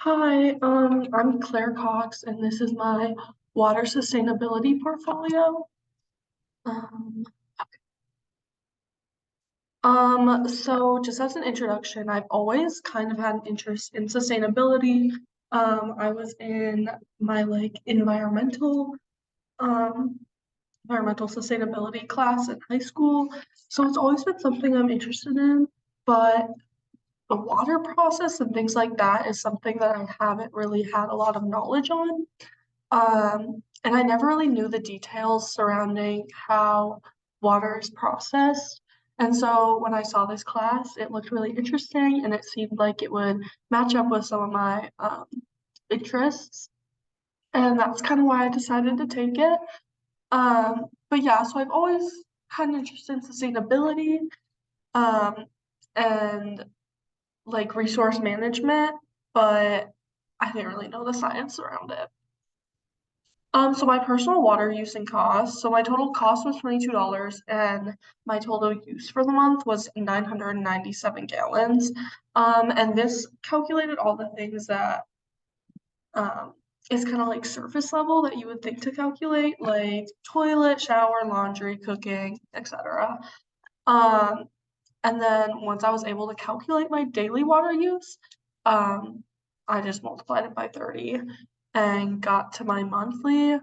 Hi, I'm Claire Cox, and this is my water sustainability portfolio. Um, so just as an introduction, I've always kind of had an interest in sustainability. I was in my um, environmental sustainability class in high school, so it's always been something I'm interested in. But the water process and things like that is something that I haven't really had a lot of knowledge on. And I never really knew the details surrounding how water is processed. And so when I saw this class, it looked really interesting and it seemed like it would match up with some of my interests. And that's kind of why I decided to take it. But yeah, so I've always had an interest in sustainability um, and like resource management, but I didn't really know the science around it. So my personal water use and cost. So my total cost was $22 and my total use for the month was 997 gallons. And this calculated all the things that um is kind of like surface level that you would think to calculate, like toilet, shower, laundry, cooking, etc. Um, and then once I was able to calculate my daily water use, um, I just multiplied it by 30 and got to my monthly.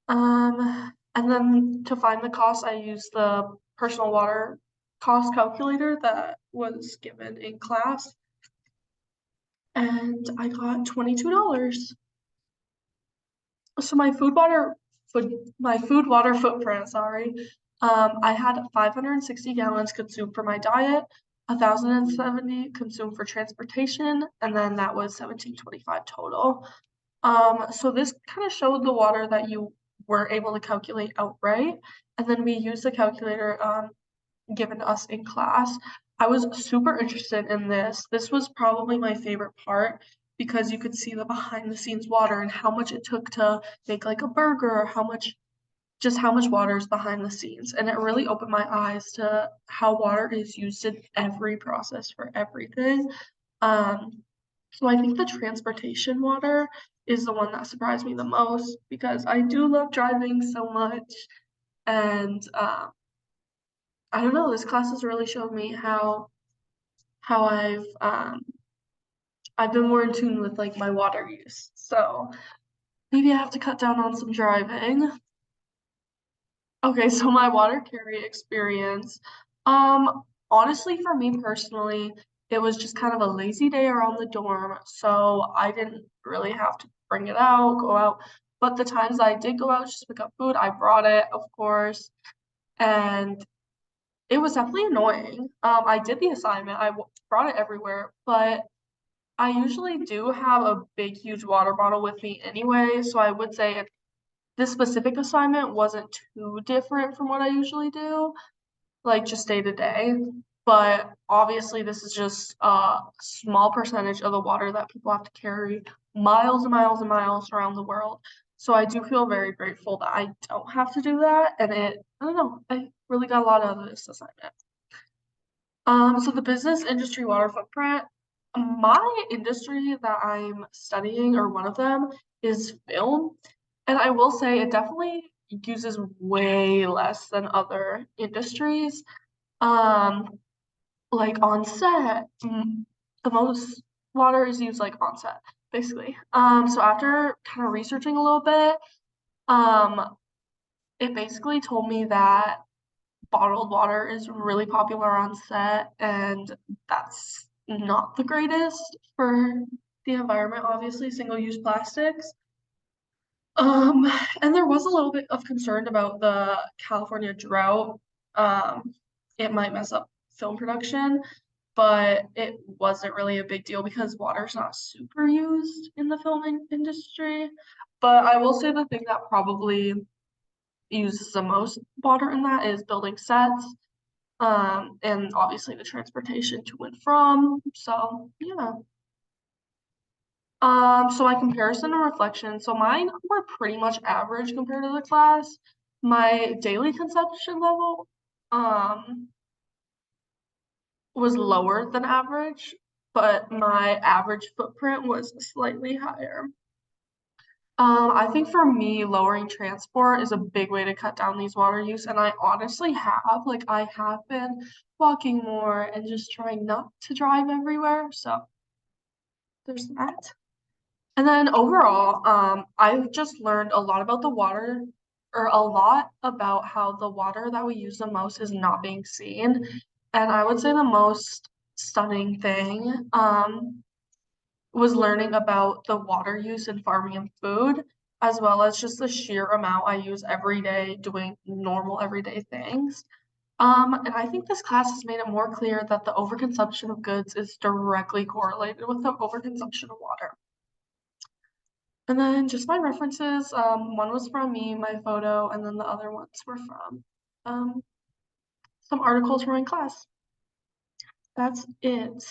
And then to find the cost, I used the personal water cost calculator that was given in class, and I got $22. So my food water footprint, sorry. I had 560 gallons consumed for my diet, 1,070 consumed for transportation, and then that was 1,725 total. So this kind of showed the water that you were able to calculate outright, and then we used the calculator given to us in class. I was super interested in this. This was probably my favorite part because you could see the behind the scenes water and how much it took to make like a burger, or how much water is behind the scenes. And it really opened my eyes to how water is used in every process for everything. Um, so I think the transportation water is the one that surprised me the most because I do love driving so much. And I don't know, this class has really showed me how I've been more in tune with like my water use. So maybe I have to cut down on some driving. Okay, so my water carry experience. Honestly, for me personally, it was just kind of a lazy day around the dorm, so I didn't really have to bring it out, go out. But the times I did go out just to pick up food, I brought it, of course, and it was definitely annoying. I did the assignment, brought it everywhere, but I usually do have a big, huge water bottle with me anyway, so I would say this specific assignment wasn't too different from what I usually do, like just day to day. But obviously, this is just a small percentage of the water that people have to carry miles and miles and miles around the world. So I do feel very grateful that I don't have to do that, and I don't know, I really got a lot out of this assignment. So the business industry water footprint, my industry that I'm studying, or one of them, is film. And I will say it definitely uses way less than other industries. Um, like on set, the most water is used like on set, basically. So after kind of researching a little bit, um, it basically told me that bottled water is really popular on set, and that's not the greatest for the environment, obviously, single-use plastics. Um, and there was a little bit of concern about the California drought. Um, it might mess up film production, but it wasn't really a big deal because water's not super used in the industry. But I will say the thing that probably uses the most water in that is building sets, and obviously the transportation to and from. So yeah. So my comparison and reflection. So mine were pretty much average compared to the class. My daily consumption level, was lower than average. but my average footprint was slightly higher. I think for me, lowering transport is a big way to cut down these water use, and I honestly have. Like, I have been walking more and just trying not to drive everywhere. So there's that. And then overall, I've just learned a lot about the water, or a lot about how the water that we use the most is not being seen. And I would say the most stunning thing, was learning about the water use in farming and food, as well as just the sheer amount I use every day doing normal everyday things. And I think this class has made it more clear that the overconsumption of goods is directly correlated with the overconsumption of water. And then just my references, one was from me, my photo, and then the other ones were from um, some articles from my class. That's it.